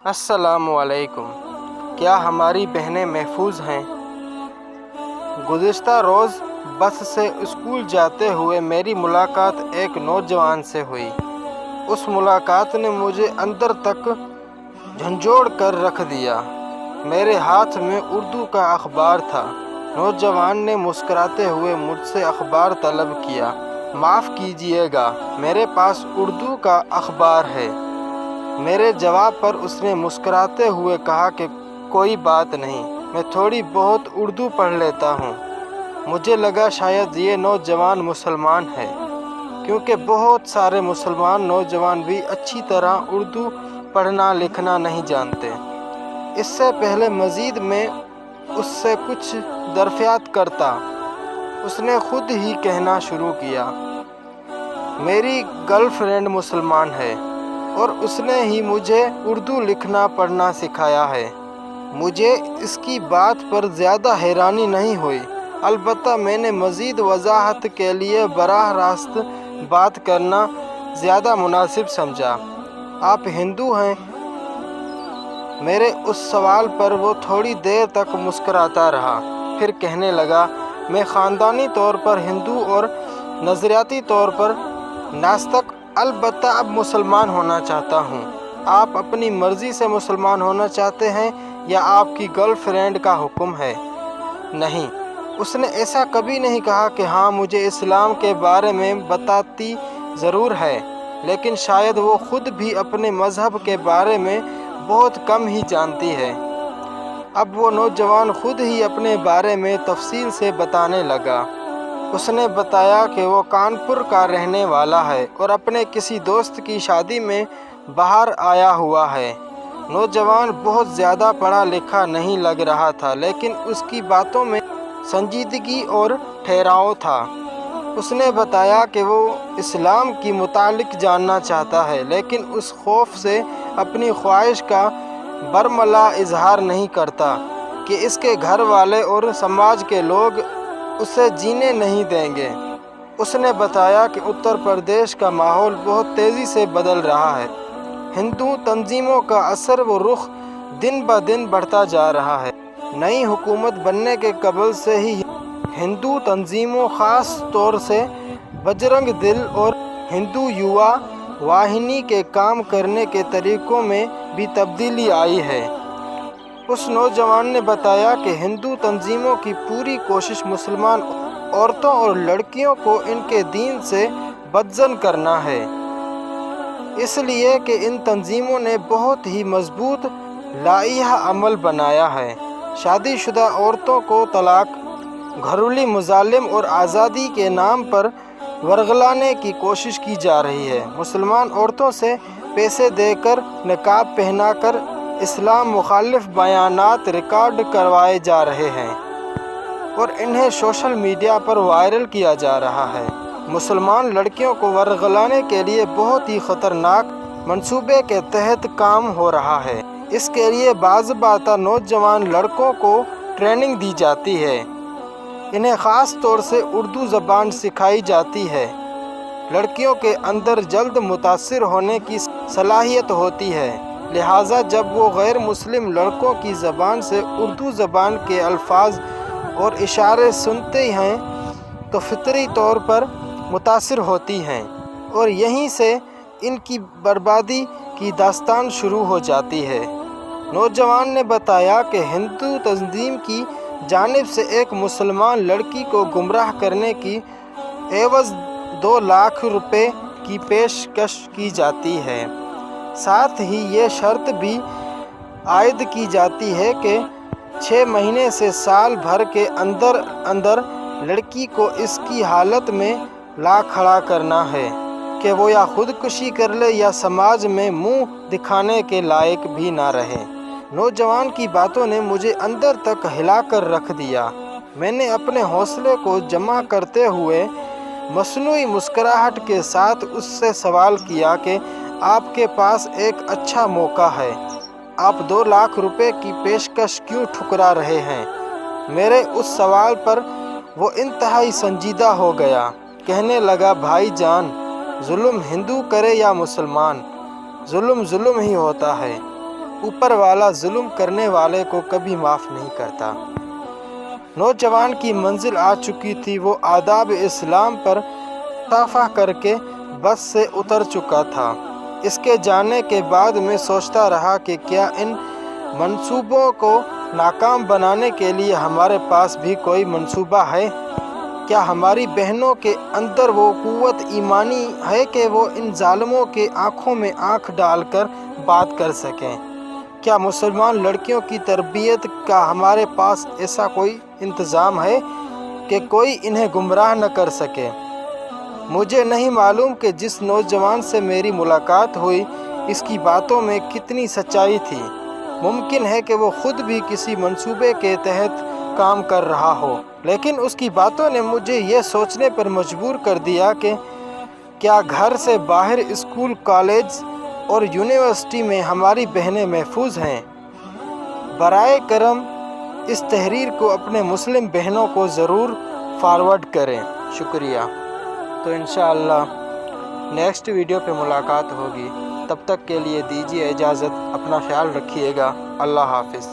السلام علیکم۔ کیا ہماری بہنیں محفوظ ہیں؟ گزشتہ روز بس سے اسکول جاتے ہوئے میری ملاقات ایک نوجوان سے ہوئی۔ اس ملاقات نے مجھے اندر تک جھنجھوڑ کر رکھ دیا۔ میرے ہاتھ میں اردو کا اخبار تھا۔ نوجوان نے مسکراتے ہوئے مجھ سے اخبار طلب کیا۔ معاف کیجیے گا، میرے پاس اردو کا اخبار ہے۔ میرے جواب پر اس نے مسکراتے ہوئے کہا کہ کوئی بات نہیں، میں تھوڑی بہت اردو پڑھ لیتا ہوں۔ مجھے لگا شاید یہ نوجوان مسلمان ہے، کیونکہ بہت سارے مسلمان نوجوان بھی اچھی طرح اردو پڑھنا لکھنا نہیں جانتے۔ اس سے پہلے مزید میں اس سے کچھ دریافت کرتا، اس نے خود ہی کہنا شروع کیا، میری گرل فرینڈ مسلمان ہے اور اس نے ہی مجھے اردو لکھنا پڑھنا سکھایا ہے۔ مجھے اس کی بات پر زیادہ حیرانی نہیں ہوئی، البتہ میں نے مزید وضاحت کے لیے براہ راست بات کرنا زیادہ مناسب سمجھا۔ آپ ہندو ہیں؟ میرے اس سوال پر وہ تھوڑی دیر تک مسکراتا رہا، پھر کہنے لگا، میں خاندانی طور پر ہندو اور نظریاتی طور پر ناستک، البتہ اب مسلمان ہونا چاہتا ہوں۔ آپ اپنی مرضی سے مسلمان ہونا چاہتے ہیں یا آپ کی گرل فرینڈ کا حکم ہے؟ نہیں، اس نے ایسا کبھی نہیں کہا کہ ہاں مجھے اسلام کے بارے میں بتاتی ضرور ہے، لیکن شاید وہ خود بھی اپنے مذہب کے بارے میں بہت کم ہی جانتی ہے۔ اب وہ نوجوان خود ہی اپنے بارے میں تفصیل سے بتانے لگا۔ اس نے بتایا کہ وہ کانپور کا رہنے والا ہے اور اپنے کسی دوست کی شادی میں باہر آیا ہوا ہے۔ نوجوان بہت زیادہ پڑھا لکھا نہیں لگ رہا تھا، لیکن اس کی باتوں میں سنجیدگی اور ٹھہراؤ تھا۔ اس نے بتایا کہ وہ اسلام کے متعلق جاننا چاہتا ہے، لیکن اس خوف سے اپنی خواہش کا برملا اظہار نہیں کرتا کہ اس کے گھر والے اور سماج کے لوگ اسے جینے نہیں دیں گے۔ اس نے بتایا کہ اتر پردیش کا ماحول بہت تیزی سے بدل رہا ہے۔ ہندو تنظیموں کا اثر و رخ دن بہ دن بڑھتا جا رہا ہے۔ نئی حکومت بننے کے قبل سے ہی ہندو تنظیموں، خاص طور سے بجرنگ دل اور ہندو یووا واہنی کے کام کرنے کے طریقوں میں بھی تبدیلی آئی ہے۔ اس نوجوان نے بتایا کہ ہندو تنظیموں کی پوری کوشش مسلمان عورتوں اور لڑکیوں کو ان کے دین سے بدزن کرنا ہے، اس لیے کہ ان تنظیموں نے بہت ہی مضبوط لائحہ عمل بنایا ہے۔ شادی شدہ عورتوں کو طلاق، گھریلو مظالم اور آزادی کے نام پر ورگلانے کی کوشش کی جا رہی ہے۔ مسلمان عورتوں سے پیسے دے کر، نقاب پہنا کر اسلام مخالف بیانات ریکارڈ کروائے جا رہے ہیں اور انہیں سوشل میڈیا پر وائرل کیا جا رہا ہے۔ مسلمان لڑکیوں کو ورگلانے کے لیے بہت ہی خطرناک منصوبے کے تحت کام ہو رہا ہے۔ اس کے لیے باضابطہ نوجوان لڑکوں کو ٹریننگ دی جاتی ہے، انہیں خاص طور سے اردو زبان سکھائی جاتی ہے۔ لڑکیوں کے اندر جلد متاثر ہونے کی صلاحیت ہوتی ہے، لہٰذا جب وہ غیر مسلم لڑکوں کی زبان سے اردو زبان کے الفاظ اور اشارے سنتے ہیں تو فطری طور پر متاثر ہوتی ہیں، اور یہیں سے ان کی بربادی کی داستان شروع ہو جاتی ہے۔ نوجوان نے بتایا کہ ہندو تنظیم کی جانب سے ایک مسلمان لڑکی کو گمراہ کرنے کی عوض 2 لاکھ روپے کی پیشکش کی جاتی ہے۔ ساتھ ہی یہ شرط بھی عائد کی جاتی ہے کہ 6 مہینے سے سال بھر کے اندر اندر لڑکی کو اس کی حالت میں لا کھڑا کرنا ہے کہ وہ یا خودکشی کر لے یا سماج میں منہ دکھانے کے لائق بھی نہ رہے۔ نوجوان کی باتوں نے مجھے اندر تک ہلا کر رکھ دیا۔ میں نے اپنے حوصلے کو جمع کرتے ہوئے مصنوعی مسکراہٹ کے ساتھ اس سے سوال کیا کہ آپ کے پاس ایک اچھا موقع ہے، آپ 2 لاکھ روپے کی پیشکش کیوں ٹھکرا رہے ہیں؟ میرے اس سوال پر وہ انتہائی سنجیدہ ہو گیا، کہنے لگا، بھائی جان، ظلم ہندو کرے یا مسلمان، ظلم ظلم ہی ہوتا ہے۔ اوپر والا ظلم کرنے والے کو کبھی معاف نہیں کرتا۔ نوجوان کی منزل آ چکی تھی، وہ آداب اسلام پر تافہ کر کے بس سے اتر چکا تھا۔ اس کے جانے کے بعد میں سوچتا رہا کہ کیا ان منصوبوں کو ناکام بنانے کے لیے ہمارے پاس بھی کوئی منصوبہ ہے؟ کیا ہماری بہنوں کے اندر وہ قوت ایمانی ہے کہ وہ ان ظالموں کے آنکھوں میں آنکھ ڈال کر بات کر سکیں؟ کیا مسلمان لڑکیوں کی تربیت کا ہمارے پاس ایسا کوئی انتظام ہے کہ کوئی انہیں گمراہ نہ کر سکے؟ مجھے نہیں معلوم کہ جس نوجوان سے میری ملاقات ہوئی اس کی باتوں میں کتنی سچائی تھی۔ ممکن ہے کہ وہ خود بھی کسی منصوبے کے تحت کام کر رہا ہو، لیکن اس کی باتوں نے مجھے یہ سوچنے پر مجبور کر دیا کہ کیا گھر سے باہر اسکول، کالج اور یونیورسٹی میں ہماری بہنیں محفوظ ہیں؟ برائے کرم اس تحریر کو اپنے مسلم بہنوں کو ضرور فارورڈ کریں۔ شکریہ۔ تو انشاءاللہ نیکسٹ ویڈیو پہ ملاقات ہوگی، تب تک کے لیے دیجیے اجازت، اپنا خیال رکھیے گا۔ اللہ حافظ۔